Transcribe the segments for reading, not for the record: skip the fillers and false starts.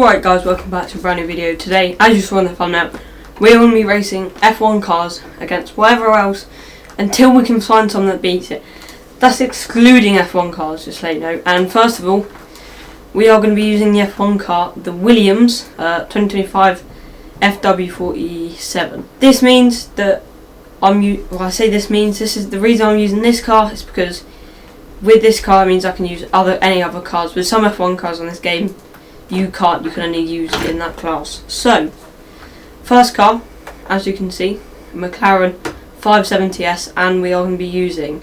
Alright guys, welcome back to a brand new video. Today, as you saw in the thumbnail, we're going to be racing F1 cars against whatever else until we can find someone that beats it. That's excluding F1 cars, just to let you know. And first of all, we are going to be using the F1 car, the Williams 2025 FW47. This means that this is the reason I'm using this car is because with this car it means I can use any other cars. With some F1 cars on this game, you can't. You can only use in that class. So, first car, as you can see, McLaren 570S, and we are going to be using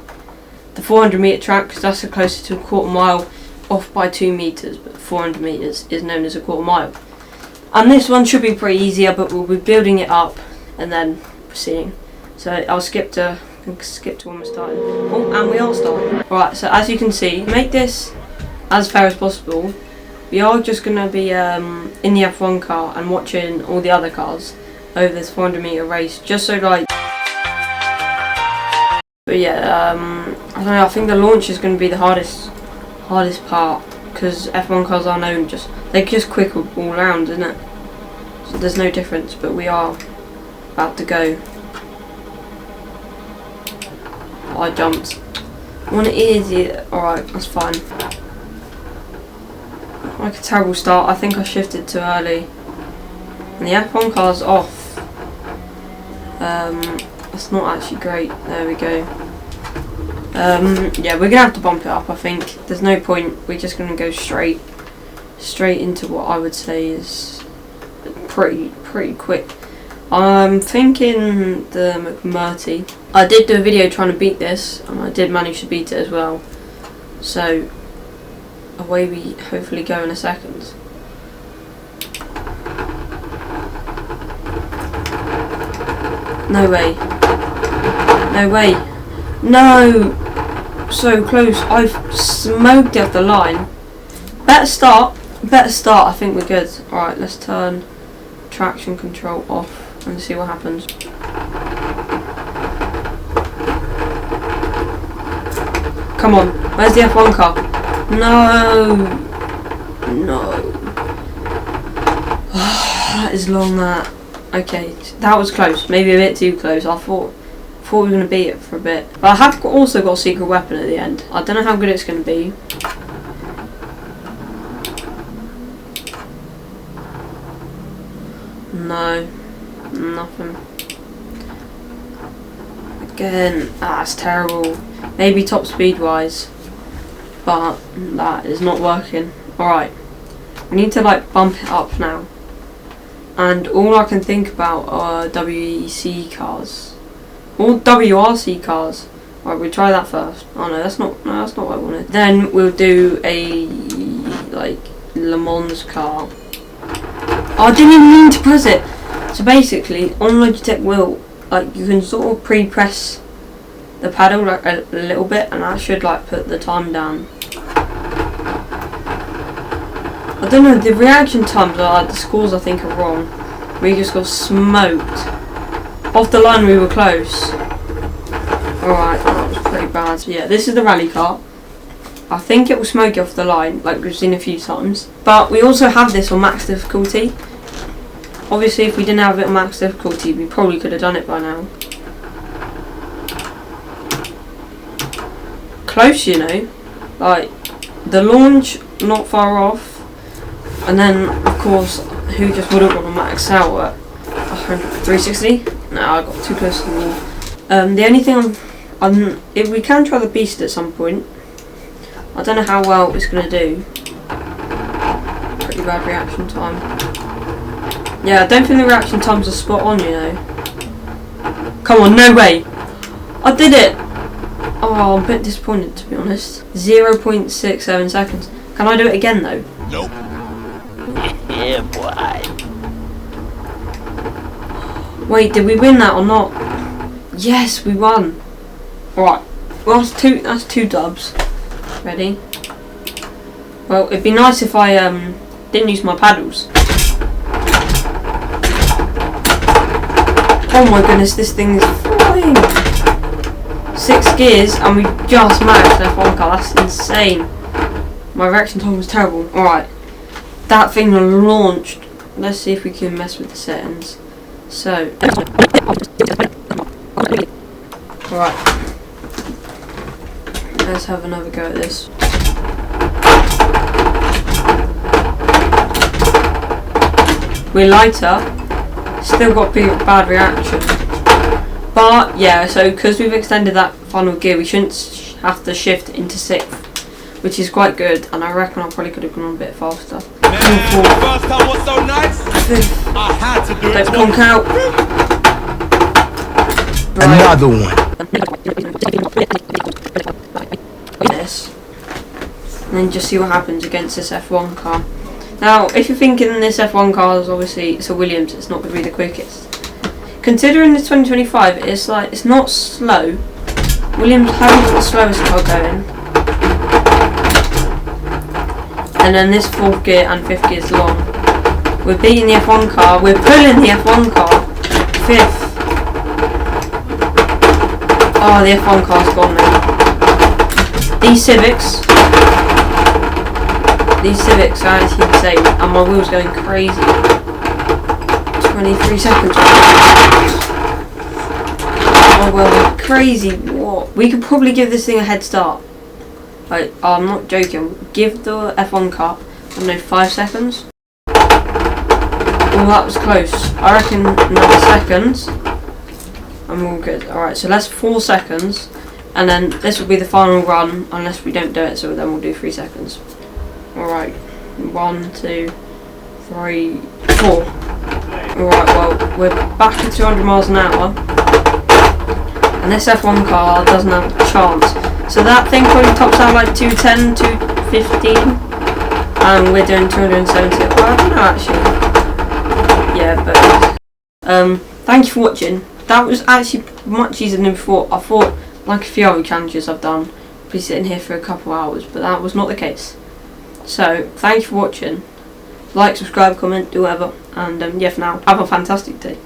the 400 metre track because that's the closest to a quarter mile, off by 2 metres, but 400 metres is known as a quarter mile. And this one should be pretty easier, but we'll be building it up and then proceeding. So I'll skip to when we're starting. Oh, and we are starting. Alright, so as you can see, make this as fair as possible. We are just going to be in the F1 car and watching all the other cars over this 400 metre race, just so like. But yeah, I don't know, I think the launch is going to be the hardest part, because F1 cars are known they're just quick all round, isn't it? So there's no difference, but we are about to go. Oh, I jumped. One idiot. Alright, that's fine. Like a terrible start. I think I shifted too early. And the F1 car's off. That's not actually great. There we go. Yeah, we're gonna have to bump it up, I think. There's no point. We're just gonna go straight into what I would say is pretty quick. I'm thinking the McMurty. I did do a video trying to beat this, and I did manage to beat it as well. So away we hopefully go in a second. No way. No way. No! So close. I've smoked it off the line. Better start. I think we're good. Alright, let's turn traction control off and see what happens. Come on. Where's the F1 car? No. That is long, that. Okay, that was close. Maybe a bit too close. I thought we were going to beat it for a bit. But I have also got a secret weapon at the end. I don't know how good it's going to be. No. Nothing. Again. That's terrible. Maybe top speed wise. But that is not working. Alright. We need to like bump it up now. And all I can think about are WEC cars. Or WRC cars. Alright, we'll try that first. Oh no, that's not what I wanted. Then we'll do a like Le Mans car. Oh, I didn't even mean to press it. So basically on Logitech wheel, like you can sort of pre-press the paddle like a little bit, and that should like put the time down. I don't know, the reaction times are, the scores I think are wrong. We just got smoked. Off the line we were close. Alright, that was pretty bad. So yeah, this is the rally car. I think it will smoke it off the line, like we've seen a few times. But we also have this on max difficulty. Obviously if we didn't have it on max difficulty, we probably could have done it by now. Close, you know. Like, the launch, not far off. And then, of course, who just would have gone on max out at 360? No, I got too close to the wall. The only thing if we can try the Beast at some point. I don't know how well it's going to do. Pretty bad reaction time. Yeah, I don't think the reaction times are spot on, you know. Come on, no way! I did it! Oh, I'm a bit disappointed, to be honest. 0.67 seconds. Can I do it again, though? Nope. Yeah, boy. Wait, did we win that or not? Yes, we won. Alright. Well, that's two dubs. Ready? Well, it'd be nice if I didn't use my paddles. Oh my goodness, this thing is flying. 6 gears and we just matched F1 car. That's insane. My reaction time was terrible. Alright. that thing launched. Let's see if we can mess with the settings. So, right, let's have another go at this. We're lighter, still got bad reaction. But yeah, so because we've extended that final gear, we shouldn't have to shift into 6th, which is quite good, and I reckon I probably could have gone a bit faster. First time was so nice. I had to do Let's it. conk out. Another one. This. And then just see what happens against this F1 car. Now, if you're thinking this F1 car is obviously it's a Williams, it's not going to be the quickest. Considering this 2025, it's like it's not slow. Williams has the slowest car going, and then this 4th gear and 5th gear is long. We're beating the F1 car. We're pulling the F1 car 5th. Oh, the F1 car's gone now. These Civics are actually insane, and my wheel's going crazy. 23 seconds. Oh well, crazy. What? We could probably give this thing a head start. Like, I'm not joking. Give the F1 car, I don't know, 5 seconds. Oh, that was close. I reckon another seconds. I'm all good. Alright, so that's 4 seconds. And then this will be the final run, unless we don't do it, so then we'll do 3 seconds. Alright. 1, 2, 3, 4. Alright, well, we're back at 200 miles an hour. And this F1 car doesn't have a chance. So that thing probably tops out like 210, 215. And we're doing 270. Well, I don't know actually. Yeah, but thank you for watching. That was actually much easier than before. I thought, like a few other challenges I've done, I'd be sitting here for a couple of hours, but that was not the case. So, thank you for watching. Like, subscribe, comment, do whatever. And yeah, for now, have a fantastic day.